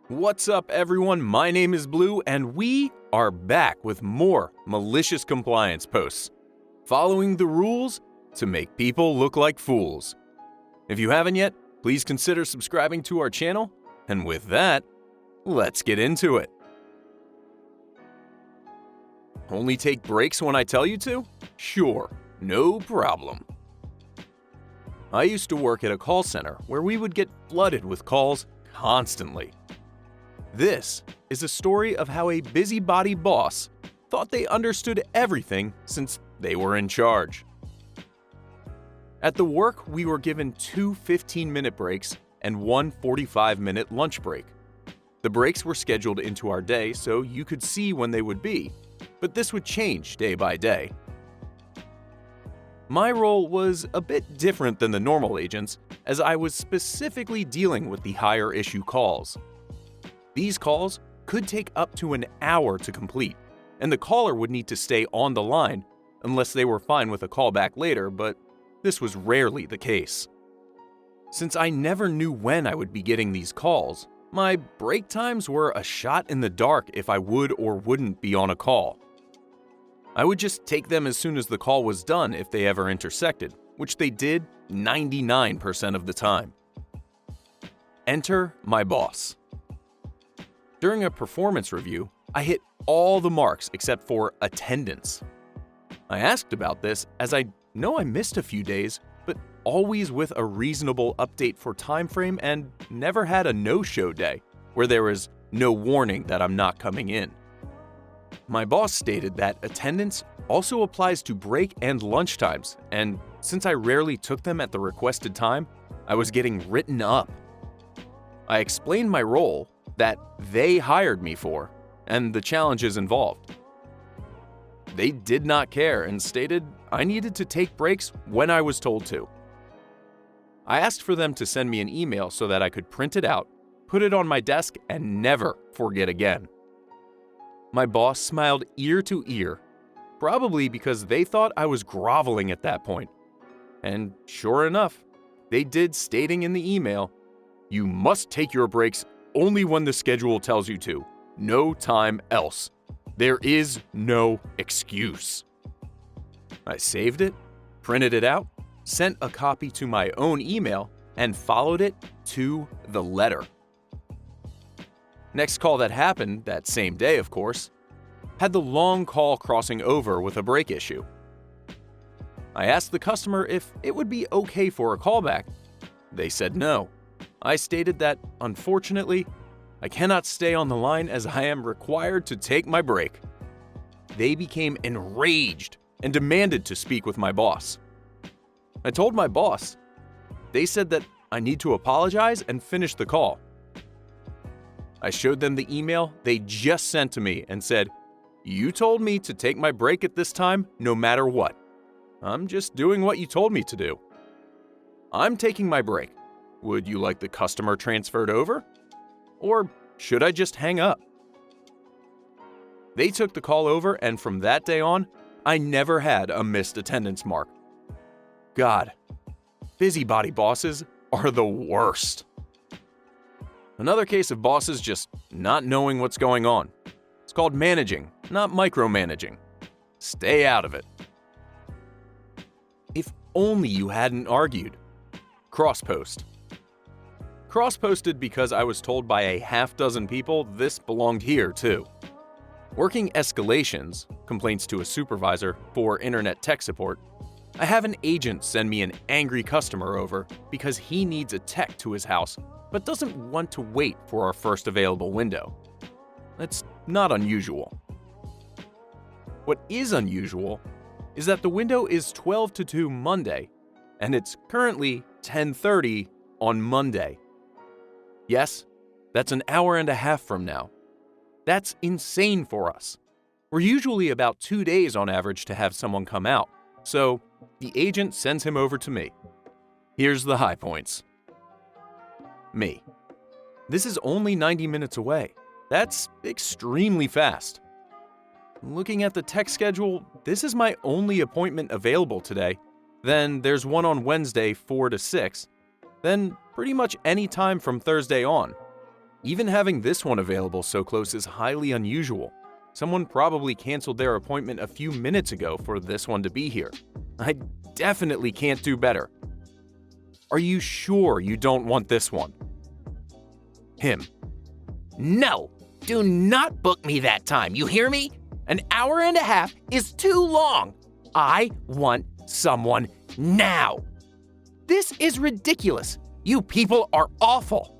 What's up, everyone? My name is Blue, and we are back with more malicious compliance posts, following the rules to make people look like fools. If you haven't yet, please consider subscribing to our channel, and with that, let's get into it. Only take breaks when I tell you to? Sure, no problem. I used to work at a call center where we would get flooded with calls constantly. This is a story of how a busybody boss thought they understood everything since they were in charge. At the work, we were given 2 15-minute breaks and 1 45-minute lunch break. The breaks were scheduled into our day so you could see when they would be, but this would change day by day. My role was a bit different than the normal agents, as I was specifically dealing with the higher issue calls. These calls could take up to an hour to complete, and the caller would need to stay on the line unless they were fine with a call back later, but this was rarely the case. Since I never knew when I would be getting these calls, my break times were a shot in the dark if I would or wouldn't be on a call. I would just take them as soon as the call was done if they ever intersected, which they did 99% of the time. Enter my boss. During a performance review, I hit all the marks except for attendance. I asked about this as I know I missed a few days, but always with a reasonable update for time frame and never had a no-show day where there was no warning that I'm not coming in. My boss stated that attendance also applies to break and lunch times, and since I rarely took them at the requested time, I was getting written up. I explained my role that they hired me for, and the challenges involved. They did not care and stated I needed to take breaks when I was told to. I asked for them to send me an email so that I could print it out, put it on my desk, and never forget again. My boss smiled ear to ear, probably because they thought I was groveling at that point. And sure enough, they did, stating in the email, "You must take your breaks only when the schedule tells you to. No time else. There is no excuse." I saved it, printed it out, sent a copy to my own email, and followed it to the letter. Next call that happened, that same day of course, had the long call crossing over with a break issue. I asked the customer if it would be okay for a callback. They said no. I stated that, unfortunately, I cannot stay on the line as I am required to take my break. They became enraged and demanded to speak with my boss. I told my boss. They said that I need to apologize and finish the call. I showed them the email they just sent to me and said, "You told me to take my break at this time no matter what. I'm just doing what you told me to do. I'm taking my break. Would you like the customer transferred over? Or should I just hang up?" They took the call over, and from that day on, I never had a missed attendance mark. God, busybody bosses are the worst. Another case of bosses just not knowing what's going on. It's called managing, not micromanaging. Stay out of it. If only you hadn't argued. Cross-post. Cross-posted because I was told by a half-dozen people this belonged here too. Working escalations, complaints to a supervisor, for internet tech support, I have an agent send me an angry customer over because he needs a tech to his house but doesn't want to wait for our first available window. That's not unusual. What is unusual is that the window is 12 to 2 Monday, and it's currently 10:30 on Monday. Yes, that's an hour and a half from now. That's insane for us. We're usually about 2 days on average to have someone come out, so the agent sends him over to me. Here's the high points. Me. This is only 90 minutes away. That's extremely fast. Looking at the tech schedule, this is my only appointment available today. Then there's one on Wednesday 4 to 6. Then pretty much any time from Thursday on. Even having this one available so close is highly unusual. Someone probably canceled their appointment a few minutes ago for this one to be here. I definitely can't do better. Are you sure you don't want this one? Him. No, do not book me that time, you hear me? An hour and a half is too long. I want someone now. This is ridiculous. You people are awful.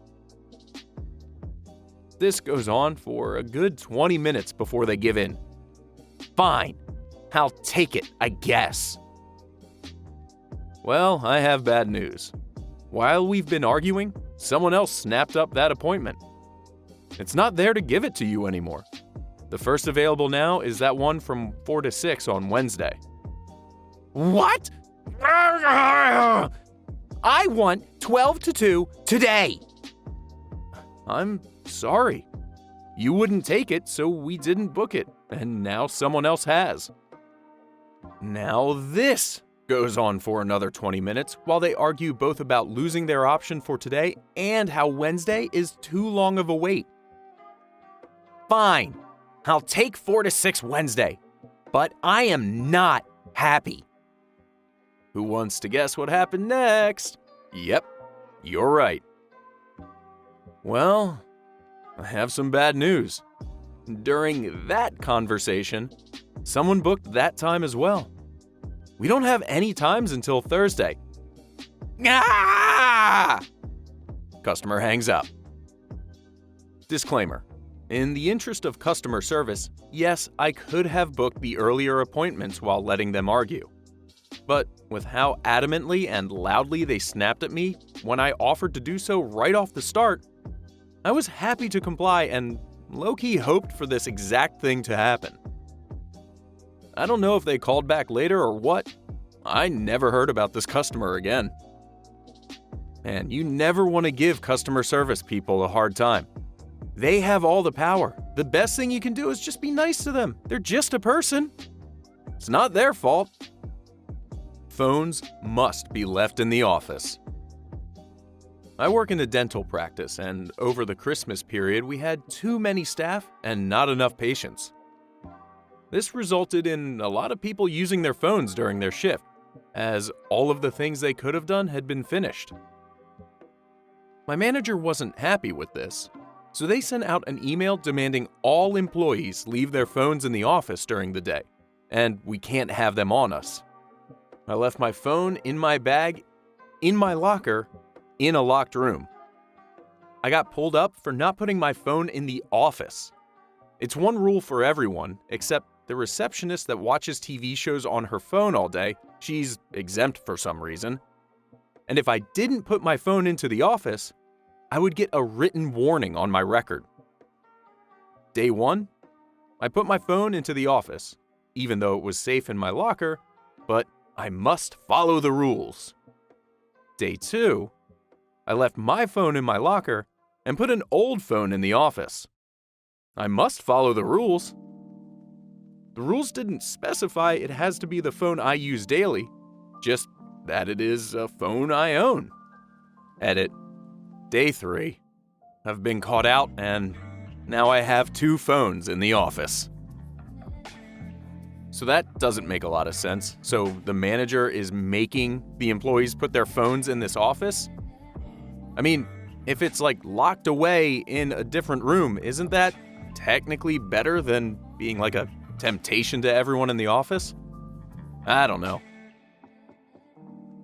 This goes on for a good 20 minutes before they give in. Fine, I'll take it, I guess. Well, I have bad news. While we've been arguing, someone else snapped up that appointment. It's not there to give it to you anymore. The first available now is that one from 4 to 6 on Wednesday. What? I want 12 to 2 today. I'm sorry. You wouldn't take it, so we didn't book it, and now someone else has. Now this goes on for another 20 minutes while they argue both about losing their option for today and how Wednesday is too long of a wait. Fine, I'll take 4 to 6 Wednesday, but I am not happy. Who wants to guess what happened next? Yep, you're right. Well, I have some bad news. During that conversation, someone booked that time as well. We don't have any times until Thursday. Ah! Customer hangs up. Disclaimer. In the interest of customer service, yes, I could have booked the earlier appointments while letting them argue. But with how adamantly and loudly they snapped at me when I offered to do so right off the start, I was happy to comply and low-key hoped for this exact thing to happen. I don't know if they called back later or what. I never heard about this customer again. And you never want to give customer service people a hard time. They have all the power. The best thing you can do is just be nice to them. They're just a person. It's not their fault. Phones must be left in the office. I work in a dental practice, and over the Christmas period, we had too many staff and not enough patients. This resulted in a lot of people using their phones during their shift, as all of the things they could have done had been finished. My manager wasn't happy with this, so they sent out an email demanding all employees leave their phones in the office during the day, and we can't have them on us. I left my phone in my bag, in my locker, in a locked room. I got pulled up for not putting my phone in the office. It's one rule for everyone, except the receptionist that watches TV shows on her phone all day. She's exempt for some reason. And if I didn't put my phone into the office, I would get a written warning on my record. Day 1, I put my phone into the office, even though it was safe in my locker, but I must follow the rules. Day 2, I left my phone in my locker and put an old phone in the office. I must follow the rules. The rules didn't specify it has to be the phone I use daily, just that it is a phone I own. Edit. Day 3. I've been caught out and now I have 2 phones in the office. So that doesn't make a lot of sense. So the manager is making the employees put their phones in this office? I mean, if it's like locked away in a different room, isn't that technically better than being like a temptation to everyone in the office? I don't know.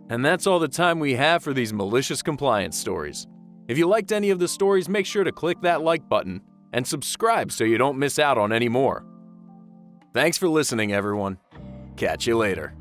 And that's all the time we have for these malicious compliance stories. If you liked any of the stories, make sure to click that like button and subscribe so you don't miss out on any more. Thanks for listening, everyone. Catch you later.